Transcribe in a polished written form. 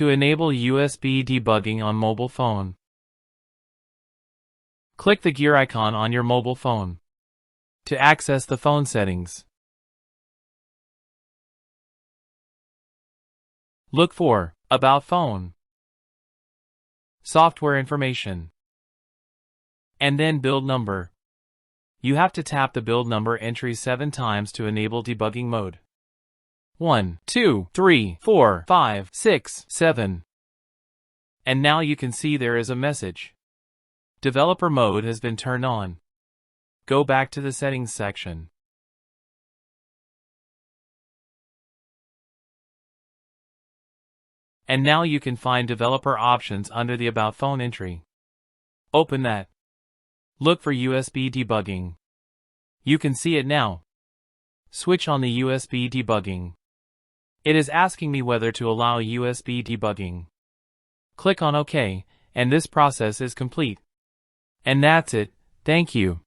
To enable USB debugging on mobile phone, click the gear icon on your mobile phone. To access the phone settings, look for About Phone, Software Information, and then Build Number. You have to tap the build number entry 7 times to enable debugging mode. 1, 2, 3, 4, 5, 6, 7. And now you can see there is a message. Developer mode has been turned on. Go back to the settings section. And now you can find developer options under the About Phone entry. Open that. Look for USB debugging. You can see it now. Switch on the USB debugging. It is asking me whether to allow USB debugging. Click on OK, and this process is complete. And that's it. Thank you.